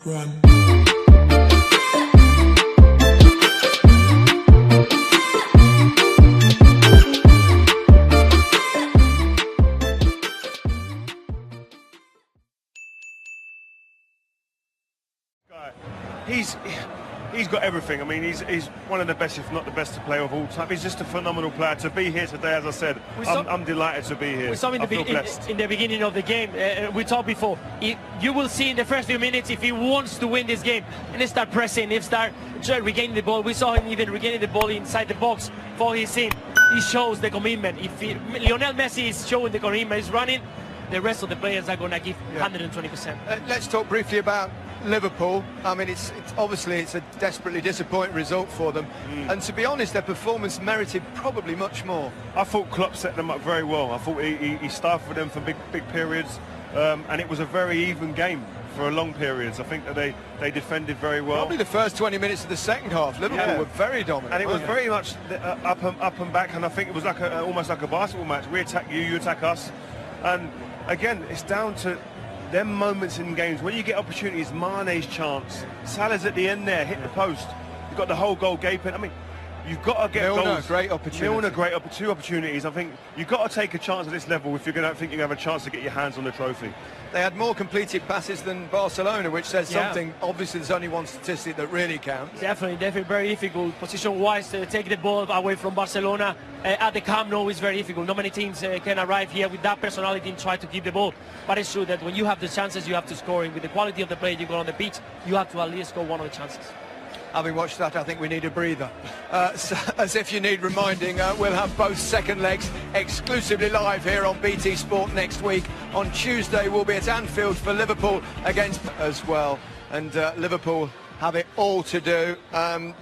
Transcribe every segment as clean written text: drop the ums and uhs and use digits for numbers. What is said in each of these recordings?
Run. He's got everything. I mean, he's one of the best, if not the best, to play of all time. He's just a phenomenal player. To be here today, as I said, I'm delighted to be here. We saw him in the beginning of the game. We talked before. You will see in the first few minutes if he wants to win this game, and he start pressing, he start regaining the ball. We saw him even regaining the ball inside the box for his team. He shows the commitment. If Lionel Messi is showing the commitment, he's running, the rest of the players are going to give 120%. Let's talk briefly about Liverpool. I mean, it's obviously a desperately disappointing result for them, and to be honest, their performance merited probably much more. I thought Klopp set them up very well. I thought he stifled them for big periods, and it was a very even game for long periods. I think that they defended very well. Probably the first 20 minutes of the second half, Liverpool were very dominant, and it was very much up and back. And I think it was like almost like a basketball match. We attack you, you attack us, and again, it's down to them moments in games when you get opportunities. Mane's chance, Salah's at the end there, hit the post. You've got the whole goal gaping. I mean, you've got to get goals. Great opportunity. Milner, two opportunities. I think you've got to take a chance at this level if you're going to think you have a chance to get your hands on the trophy. They had more completed passes than Barcelona, which says something. Obviously, there's only one statistic that really counts. Definitely very difficult position-wise to take the ball away from Barcelona. At the Camp Nou is very difficult. Not many teams can arrive here with that personality and try to keep the ball. But it's true that when you have the chances, you have to score. And with the quality of the play you got on the pitch, you have to at least score one of the chances. Having watched that, I think we need a breather. So, as if you need reminding, we'll have both second legs exclusively live here on BT Sport next week. On Tuesday, we'll be at Anfield for Liverpool against as well. And Liverpool have it all to do.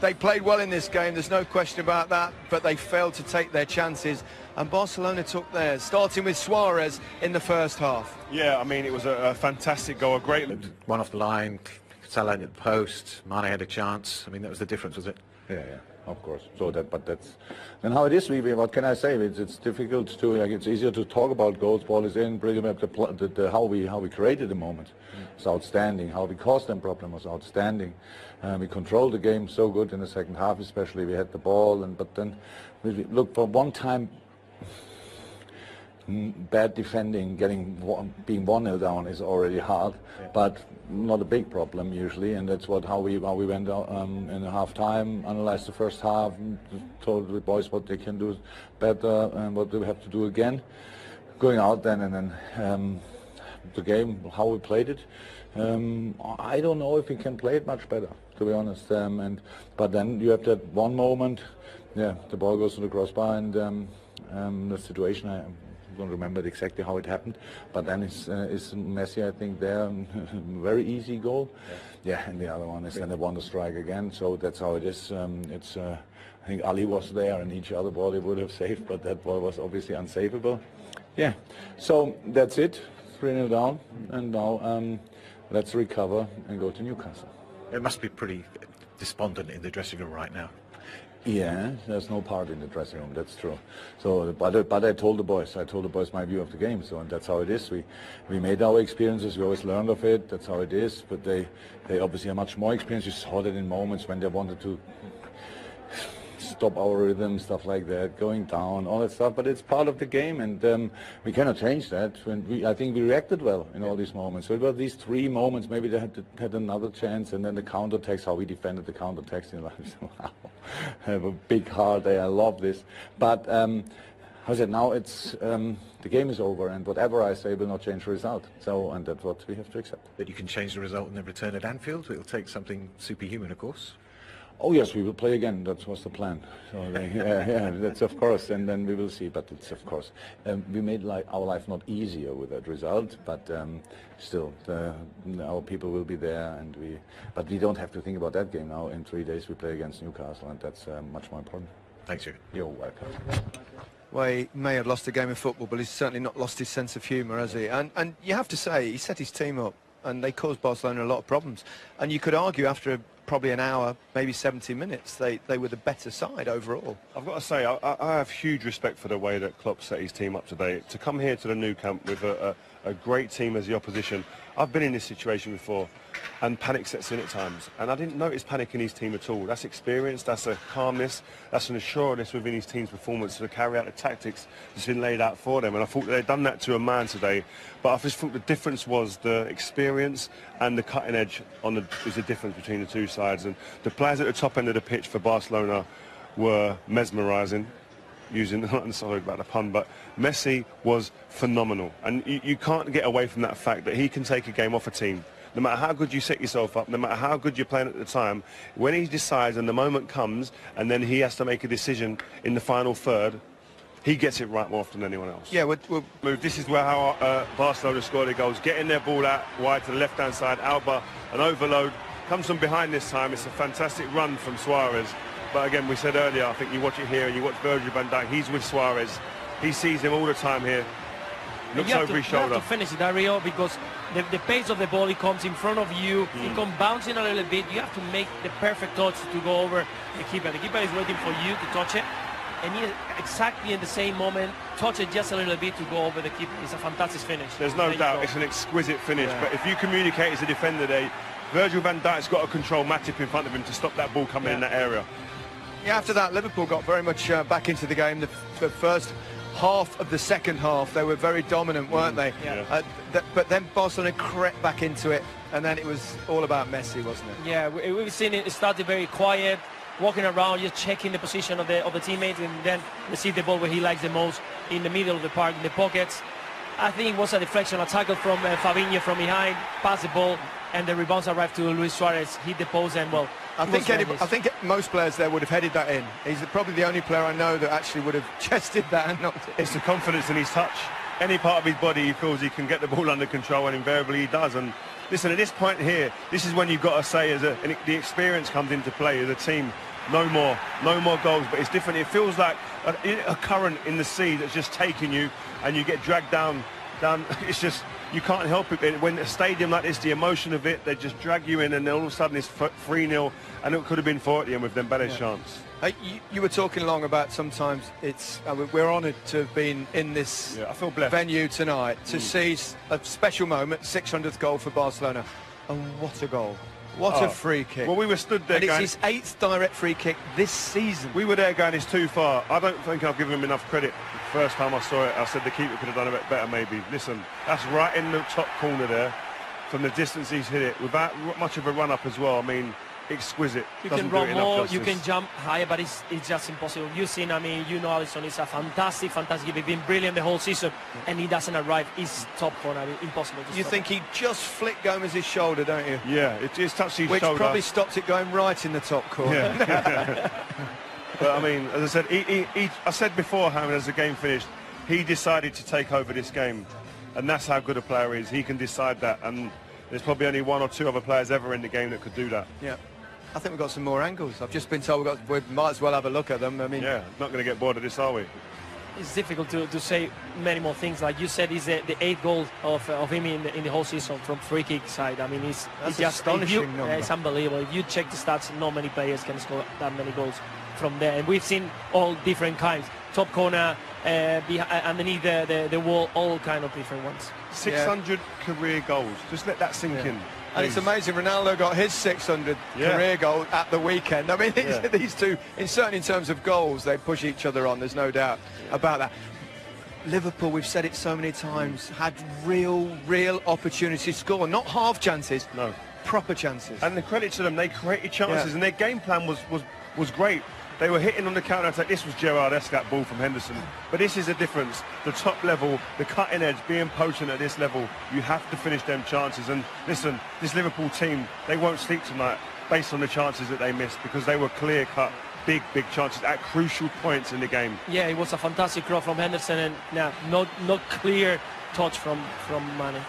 They played well in this game, there's no question about that, but they failed to take their chances. And Barcelona took theirs, starting with Suarez in the first half. Yeah, I mean, it was a fantastic goal, a great... One off the line, Salah at the post, Mane had a chance. I mean, that was the difference, was it? Yeah, of course. So that's and how it is. What can I say? It's difficult to. Like, it's easier to talk about goals. Ball is in. Bring them up. How we created the moment. It's outstanding. How we caused them problem was outstanding. We controlled the game so good in the second half, especially we had the ball. But then we look for one time. Bad defending, being 1-0 down is already hard, but not a big problem usually, and that's how we went out in the half time, analyzed the first half, told the boys what they can do better and what they have to do again. Going out then and then the game, how we played it, I don't know if we can play it much better, to be honest. But then you have that one moment, the ball goes to the crossbar, and the situation. I don't remember exactly how it happened, but then it's Messi, I think, there, very easy goal. And the other one is then a wonder strike again. So that's how it is. I think Ali was there, and each other ball he would have saved, but that ball was obviously unsavable. Yeah. So that's it. 3-0 down, and now let's recover and go to Newcastle. It must be pretty despondent in the dressing room right now. Yeah, there's no party in the dressing room, that's true. So, but I told the boys my view of the game, so and that's how it is. We made our experiences, we always learned of it, that's how it is, but they obviously have much more experience. You saw that in moments when they wanted to stop our rhythm, stuff like that, going down, all that stuff, but it's part of the game, and we cannot change that. I think we reacted well in all these moments. So it was these 3 moments, maybe they had another chance, and then the counter-attacks, how we defended the counter-attacks, wow, I have a big heart there, I love this. But I said, now it's the game is over, and whatever I say will not change the result. So, and that's what we have to accept. But you can change the result in the return at Anfield. It'll take something superhuman, of course. Oh yes, we will play again. That was the plan. So that's of course, and then we will see. But it's of course, we made our life not easier with that result. But still, our people will be there, but we don't have to think about that game now. In 3 days, we play against Newcastle, and that's much more important. Thanks, you. You're welcome. Well, he may have lost a game of football, but he's certainly not lost his sense of humour, has he? And you have to say, he set his team up, and they caused Barcelona a lot of problems. And you could argue after probably an hour, maybe 70 minutes, they were the better side overall. I've got to say, I have huge respect for the way that Klopp set his team up today. To come here to the Nou Camp with a great team as the opposition, I've been in this situation before, and panic sets in at times. And I didn't notice panic in his team at all. That's experience, that's a calmness, that's an assuredness within his team's performance to carry out the tactics that's been laid out for them. And I thought they'd done that to a man today. But I just thought the difference was the experience and the cutting edge is the difference between the two sides. And the players at the top end of the pitch for Barcelona were mesmerising. I'm sorry about the pun, but Messi was phenomenal. And you can't get away from that fact that he can take a game off a team. No matter how good you set yourself up, no matter how good you're playing at the time, when he decides and the moment comes and then he has to make a decision in the final third, he gets it right more often than anyone else. Yeah, This is where how Barcelona scored their goals. Getting their ball out wide to the left-hand side. Alba, an overload. Comes from behind this time. It's a fantastic run from Suarez. But again, we said earlier, I think you watch it here and you watch Virgil van Dijk. He's with Suarez. He sees him all the time here. Looks over his shoulder. You have to finish it, Dario, because the pace of the ball, it comes in front of you. It comes bouncing a little bit. You have to make the perfect touch to go over the keeper. The keeper is waiting for you to touch it. And he exactly in the same moment, touch it just a little bit to go over the keeper. It's a fantastic finish. There's no doubt it's an exquisite finish. Yeah. But if you communicate as a defender there, Virgil van Dijk's got to control Matip in front of him to stop that ball coming in that area. Yeah, after that, Liverpool got very much back into the game. The first half of the second half, they were very dominant, weren't they? Yeah. But then Barcelona crept back into it, and then it was all about Messi, wasn't it? Yeah, we've seen it started very quiet, walking around, just checking the position of the teammates, and then receive the ball where he likes the most, in the middle of the park, in the pockets. I think it was a deflection, a tackle from Fabinho from behind, pass the ball, and the rebounds arrived to Luis Suarez, hit the post, and well, I think most players there would have headed that in. He's probably the only player I know that actually would have chested that and knocked it. It's the confidence in his touch. Any part of his body he feels he can get the ball under control, and invariably he does. And listen, at this point here, this is when you've got to say, the experience comes into play as a team. No more goals, but it's different. It feels like a current in the sea that's just taking you, and you get dragged down. It's just, you can't help it. When a stadium like this, the emotion of it, they just drag you in, and then all of a sudden it's 3-0, and it could have been 40 and with Dembele's chance. You were talking along about sometimes we're honoured to have been in this I feel blessed. venue tonight to see a special moment, 600th goal for Barcelona, and what a goal. What a free kick. Well, we were stood there and going... it's his 8th direct free kick this season. We were there going, it's too far. I don't think I've given him enough credit. First time I saw it, I said the keeper could have done a bit better maybe. Listen, that's right in the top corner there. From the distance he's hit it, without much of a run-up as well. I mean, exquisite. You can run more, you can jump higher, but it's just impossible. You've seen, I mean, you know Alisson is a fantastic. He's been brilliant the whole season, and he doesn't arrive. He's top corner. I mean, impossible to You stop. think he just flicked Gomez's shoulder, don't you? Yeah, it just touched his shoulder. Which probably stopped it going right in the top corner. Yeah. But I mean, as I said, I said beforehand as the game finished, he decided to take over this game, and that's how good a player he is. He can decide that, and there's probably only 1 or 2 other players ever in the game that could do that. Yeah. I think we've got some more angles. I've just been told we might as well have a look at them. I mean, yeah, not going to get bored of this, are we? It's difficult to say many more things. Like you said, he's the 8th goal of him in the whole season from free kick side. I mean, it's just astonishing number. It's unbelievable. If you check the stats, not many players can score that many goals from there. And we've seen all different kinds. Top corner, underneath the wall, all kind of different ones. 600 career goals. Just let that sink in. And it's amazing, Ronaldo got his 600 career goal at the weekend. I mean, these two, certainly in terms of goals, they push each other on, there's no doubt about that. Liverpool, we've said it so many times, had real opportunities to score. Not half chances, no, proper chances. And the credit to them, they created chances, and their game plan was great. They were hitting on the counter-attack. This was Gerrard-esque, that ball from Henderson. But this is a difference. The top level, the cutting edge, being potent at this level, you have to finish them chances. And listen, this Liverpool team, they won't sleep tonight based on the chances that they missed, because they were clear-cut, big chances at crucial points in the game. Yeah, it was a fantastic cross from Henderson, and not clear touch from Mane.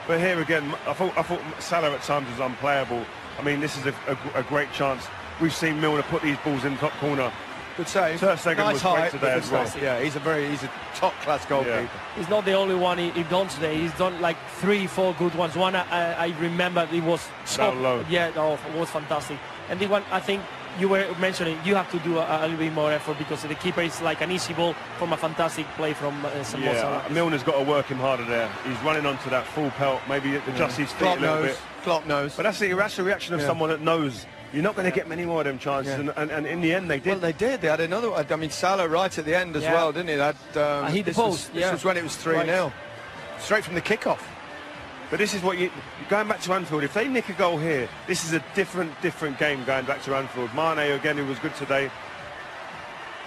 But here again, I thought Salah at times was unplayable. I mean, this is a great chance. We've seen Milner put these balls in the top corner. Good save. Ter Stegen nice was height, great today as well. Yeah, he's a top-class goalkeeper. Yeah. He's not the only one he's done today. He's done like 3-4 good ones. One I remember it was Down low. Yeah, it was fantastic. And the one I think you were mentioning, you have to do a little bit more effort because the keeper is like an easy ball from a fantastic play from Samoa. Yeah, Milner's got to work him harder there. He's running onto that full pelt, maybe adjust his feet a little bit. Clock knows. But that's the reaction of someone that knows you're not going to get many more of them chances, and in the end they did. Well, they did. They had another. I mean, Salah right at the end as well, didn't he? That hit the post. This was when it was 3-0, straight from the kickoff. But this is what going back to Anfield. If they nick a goal here, this is a different game going back to Anfield. Mane again, who was good today.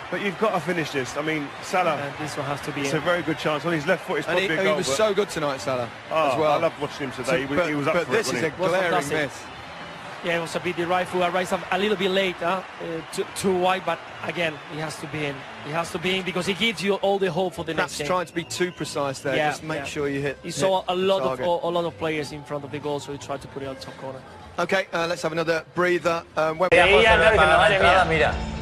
But you've got to finish this. I mean, Salah. This one has to be. It's a very good chance on his left foot. It's probably a goal. He was so good tonight, Salah. As well. I loved watching him today. He was up but for it. This is a glaring miss. Yeah, it was a bit the right foot. I rise up a little bit late, too wide, but again, he has to be in. He has to be in because he gives you all the hope for the next game. Perhaps trying to be too precise there. Just make sure you hit. He saw a lot of players in front of the goal, so he tried to put it on top corner. Okay, let's have another breather. Veía, no, que no, madre mía. Mira.